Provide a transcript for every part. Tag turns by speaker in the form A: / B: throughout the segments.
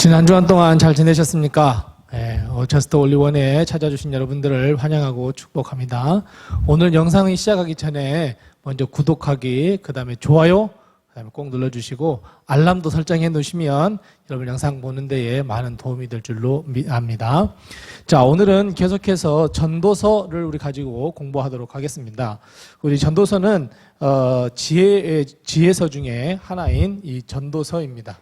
A: 지난 주간 동안 잘 지내셨습니까? 저스트 올리원에 찾아주신 여러분들을 환영하고 축복합니다. 오늘 영상이 시작하기 전에 먼저 구독하기, 그 다음에 좋아요, 그 다음에 꼭 눌러주시고 알람도 설정해 놓으시면 여러분 영상 보는 데에 많은 도움이 될 줄로 압니다. 자, 오늘은 계속해서 전도서를 우리 가지고 공부하도록 하겠습니다. 우리 전도서는 지혜서 중에 하나인 이 전도서입니다.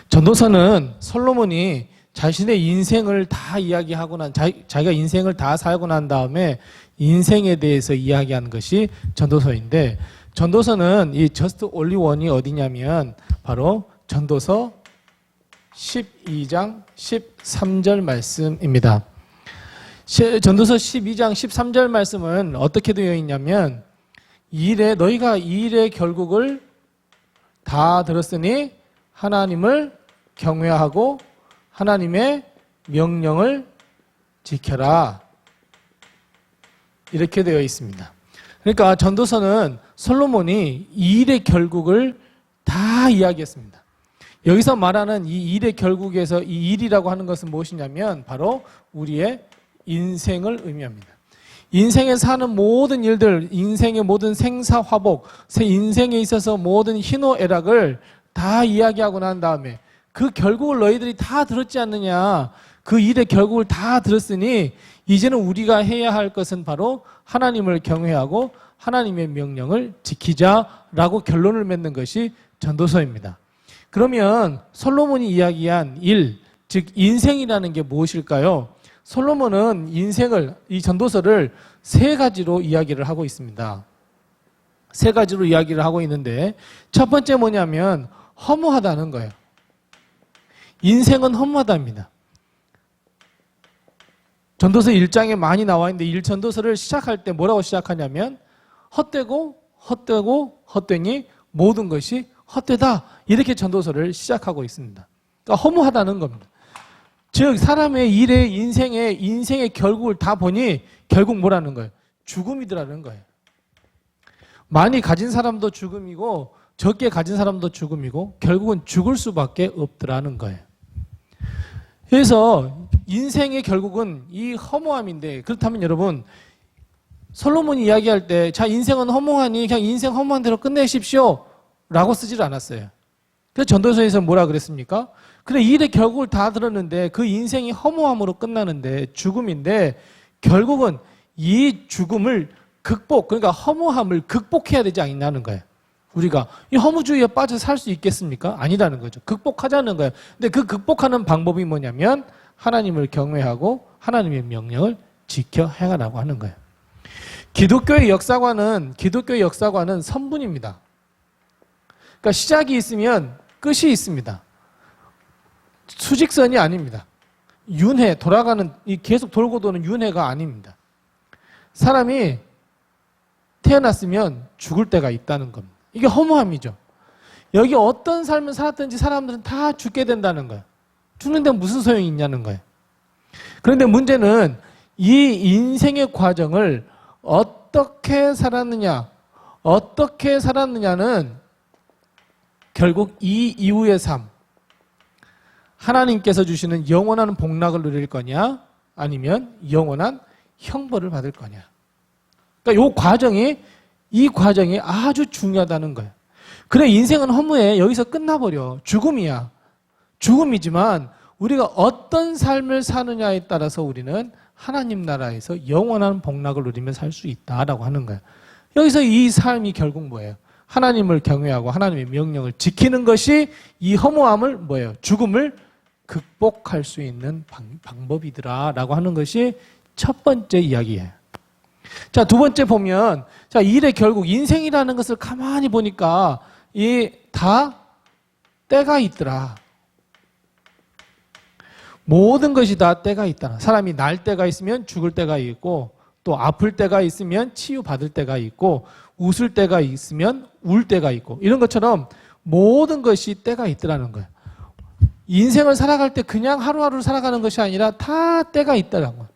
A: 전도서는 솔로몬이 자신의 인생을 다 이야기하고 자기가 인생을 다 살고 난 다음에 인생에 대해서 이야기하는 것이 전도서인데, 전도서는 이 저스트 올리원이 어디냐면 바로 전도서 12장 13절 말씀입니다. 전도서 12장 13절 말씀은 어떻게 되어 있냐면, 너희가 이 일의 결국을 다 들었으니 하나님을 경외하고 하나님의 명령을 지켜라, 이렇게 되어 있습니다. 그러니까 전도서는 솔로몬이 이 일의 결국을 다 이야기했습니다. 여기서 말하는 이 일의 결국에서 이 일이라고 하는 것은 무엇이냐면 바로 우리의 인생을 의미합니다. 인생에 사는 모든 일들, 인생의 모든 생사화복, 인생에 있어서 모든 희노애락을 다 이야기하고 난 다음에 그 결국을 너희들이 다 들었지 않느냐, 그 일의 결국을 다 들었으니 이제는 우리가 해야 할 것은 바로 하나님을 경외하고 하나님의 명령을 지키자라고 결론을 맺는 것이 전도서입니다. 그러면 솔로몬이 이야기한 일, 즉 인생이라는 게 무엇일까요? 솔로몬은 이 전도서를 세 가지로 이야기를 하고 있습니다. 세 가지로 이야기를 하고 있는데, 첫 번째 뭐냐면 허무하다는 거예요. 인생은 허무하답니다. 전도서 1장에 많이 나와 있는데, 1전도서를 시작할 때 뭐라고 시작하냐면 헛되고 헛되니 모든 것이 헛되다, 이렇게 전도서를 시작하고 있습니다. 그러니까 허무하다는 겁니다. 즉 사람의 일에 인생의 결국을 다 보니 결국 뭐라는 거예요? 죽음이더라는 거예요. 많이 가진 사람도 죽음이고 적게 가진 사람도 죽음이고 결국은 죽을 수밖에 없더라는 거예요. 그래서 인생의 결국은 이 허무함인데, 그렇다면 여러분, 솔로몬이 이야기할 때 자, 인생은 허무하니 그냥 인생 허무한 대로 끝내십시오 라고 쓰질 않았어요. 그래서 전도서에서 뭐라 그랬습니까? 그래, 이 일의 결국을 다 들었는데 그 인생이 허무함으로 끝나는데, 죽음인데, 결국은 이 죽음을 그러니까 허무함을 극복해야 되지 않냐는 거예요. 우리가 이 허무주의에 빠져 살 수 있겠습니까? 아니라는 거죠. 극복하자는 거예요. 근데 그 극복하는 방법이 뭐냐면 하나님을 경외하고 하나님의 명령을 지켜 행하라고 하는 거예요. 기독교의 역사관은 선분입니다. 그러니까 시작이 있으면 끝이 있습니다. 수직선이 아닙니다. 윤회, 계속 돌고 도는 윤회가 아닙니다. 사람이 태어났으면 죽을 때가 있다는 겁니다. 이게 허무함이죠. 여기 어떤 삶을 살았든지 사람들은 다 죽게 된다는 거예요. 죽는데 무슨 소용이 있냐는 거예요. 그런데 문제는 이 인생의 과정을 어떻게 살았느냐는 결국 이 이후의 삶, 하나님께서 주시는 영원한 복락을 누릴 거냐, 아니면 영원한 형벌을 받을 거냐. 그러니까 이 과정이 아주 중요하다는 거예요. 그래, 인생은 허무해. 여기서 끝나버려. 죽음이야. 죽음이지만 우리가 어떤 삶을 사느냐에 따라서 우리는 하나님 나라에서 영원한 복락을 누리며 살 수 있다라고 하는 거예요. 여기서 이 삶이 결국 뭐예요? 하나님을 경외하고 하나님의 명령을 지키는 것이 이 허무함을 죽음을 극복할 수 있는 방법이더라라고 하는 것이 첫 번째 이야기예요. 자, 두 번째 보면, 자, 일의 결국, 인생이라는 것을 가만히 보니까 다 때가 있더라. 모든 것이 다 때가 있다. 사람이 날 때가 있으면 죽을 때가 있고, 또 아플 때가 있으면 치유받을 때가 있고, 웃을 때가 있으면 울 때가 있고, 이런 것처럼 모든 것이 때가 있더라는 거예요. 인생을 살아갈 때 그냥 하루하루 살아가는 것이 아니라 다 때가 있다는 거예요.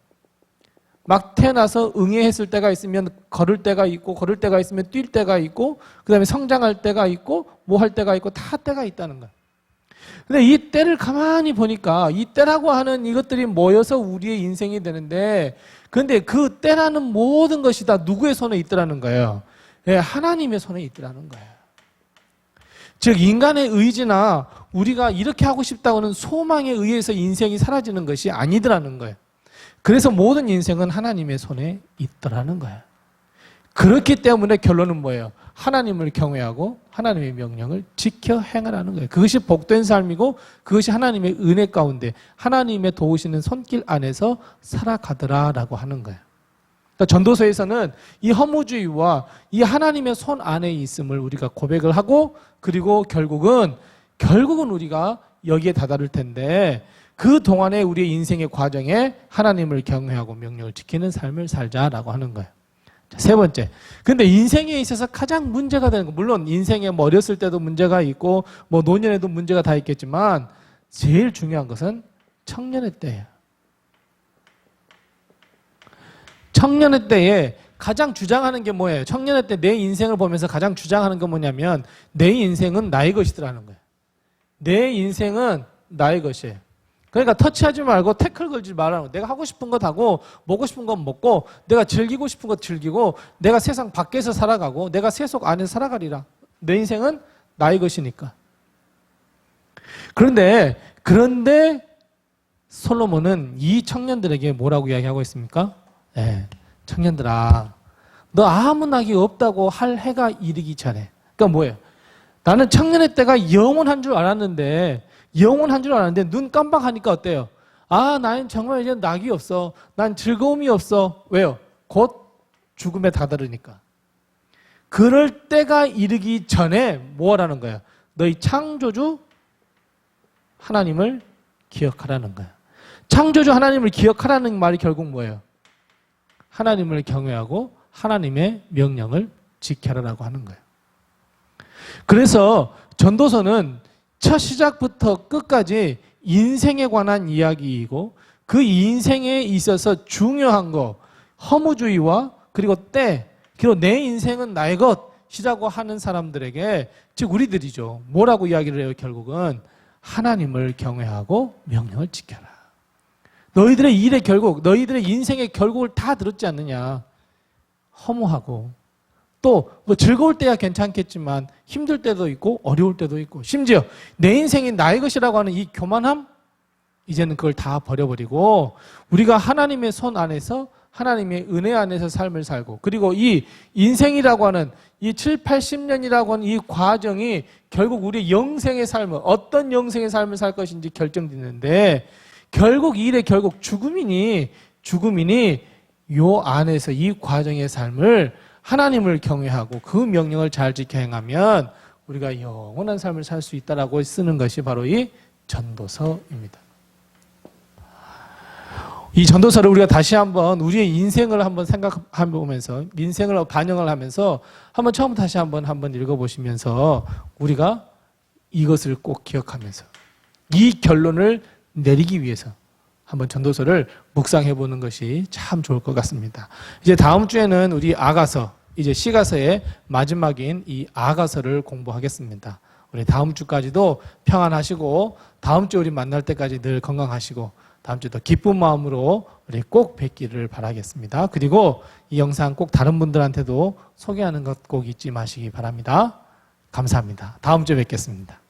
A: 막 태어나서 응애했을 때가 있으면 걸을 때가 있고, 걸을 때가 있으면 뛸 때가 있고, 그 다음에 성장할 때가 있고, 뭐 할 때가 있고, 다 때가 있다는 거예요. 근데 이 때를 가만히 보니까 이 때라고 하는 이것들이 모여서 우리의 인생이 되는데, 그런데 그 때라는 모든 것이 다 누구의 손에 있더라는 거예요? 예, 하나님의 손에 있더라는 거예요. 즉 인간의 의지나 우리가 이렇게 하고 싶다고는 소망에 의해서 인생이 사라지는 것이 아니더라는 거예요. 그래서 모든 인생은 하나님의 손에 있더라는 거예요. 그렇기 때문에 결론은 뭐예요? 하나님을 경외하고 하나님의 명령을 지켜 행하라는 거예요. 그것이 복된 삶이고 그것이 하나님의 은혜 가운데 하나님의 도우시는 손길 안에서 살아가더라라고 하는 거예요. 그러니까 전도서에서는 이 허무주의와 이 하나님의 손 안에 있음을 우리가 고백을 하고, 그리고 결국은 우리가 여기에 다다를 텐데, 그 동안에 우리의 인생의 과정에 하나님을 경외하고 명령을 지키는 삶을 살자라고 하는 거예요. 자, 세 번째. 근데 인생에 있어서 가장 문제가 되는 거, 물론 인생에 뭐 어렸을 때도 문제가 있고 뭐 노년에도 문제가 다 있겠지만 제일 중요한 것은 청년의 때예요. 청년의 때에 가장 주장하는 게 뭐예요? 청년의 때 내 인생을 보면서 가장 주장하는 게 뭐냐면 내 인생은 나의 것이더라는 거예요. 내 인생은 나의 것이에요. 그러니까 터치하지 말고 태클 걸지 말라는 거예요. 내가 하고 싶은 것 하고 먹고 싶은 건 먹고 내가 즐기고 싶은 것 즐기고 내가 세상 밖에서 살아가고 내가 세속 안에서 살아가리라. 내 인생은 나의 것이니까. 그런데 솔로몬은 이 청년들에게 뭐라고 이야기하고 있습니까? 네, 청년들아, 너 아무 낙이 없다고 할 해가 이르기 전에. 그러니까 뭐예요? 나는 청년의 때가 영원한 줄 알았는데 눈 깜빡하니까 어때요? 아, 나는 정말 이제 낙이 없어. 난 즐거움이 없어. 왜요? 곧 죽음에 다다르니까. 그럴 때가 이르기 전에 뭐 하라는 거예요? 너희 창조주 하나님을 기억하라는 거예요. 창조주 하나님을 기억하라는 말이 결국 뭐예요? 하나님을 경외하고 하나님의 명령을 지켜라라고 하는 거예요. 그래서 전도서는 첫 시작부터 끝까지 인생에 관한 이야기이고, 그 인생에 있어서 중요한 거, 허무주의와 그리고 때, 그리고 내 인생은 나의 것이라고 하는 사람들에게, 즉 우리들이죠. 뭐라고 이야기를 해요? 결국은 하나님을 경외하고 명령을 지켜라. 너희들의 일의 결국, 너희들의 인생의 결국을 다 들었지 않느냐. 허무하고 또 뭐 즐거울 때야 괜찮겠지만 힘들 때도 있고 어려울 때도 있고, 심지어 내 인생이 나의 것이라고 하는 이 교만함, 이제는 그걸 다 버려버리고 우리가 하나님의 손 안에서 하나님의 은혜 안에서 삶을 살고, 그리고 이 인생이라고 하는 이 7, 80년이라고 하는 이 과정이 결국 우리의 영생의 삶을, 어떤 영생의 삶을 살 것인지 결정짓는데, 결국 이 일의 결국 죽음이니 요 안에서 이 과정의 삶을 하나님을 경외하고 그 명령을 잘 지켜 행하면 우리가 영원한 삶을 살 수 있다라고 쓰는 것이 바로 이 전도서입니다. 이 전도서를 우리가 다시 한번 우리의 인생을 한번 생각해보면서, 인생을 반영을 하면서 한번 처음부터 다시 한번 읽어보시면서 우리가 이것을 꼭 기억하면서 이 결론을 내리기 위해서 한번 전도서를 묵상해보는 것이 참 좋을 것 같습니다. 이제 다음 주에는 우리 아가서, 이제 시가서의 마지막인 이 아가서를 공부하겠습니다. 우리 다음 주까지도 평안하시고 다음 주 우리 만날 때까지 늘 건강하시고 다음 주도 기쁜 마음으로 우리 꼭 뵙기를 바라겠습니다. 그리고 이 영상 꼭 다른 분들한테도 소개하는 것 꼭 잊지 마시기 바랍니다. 감사합니다. 다음 주에 뵙겠습니다.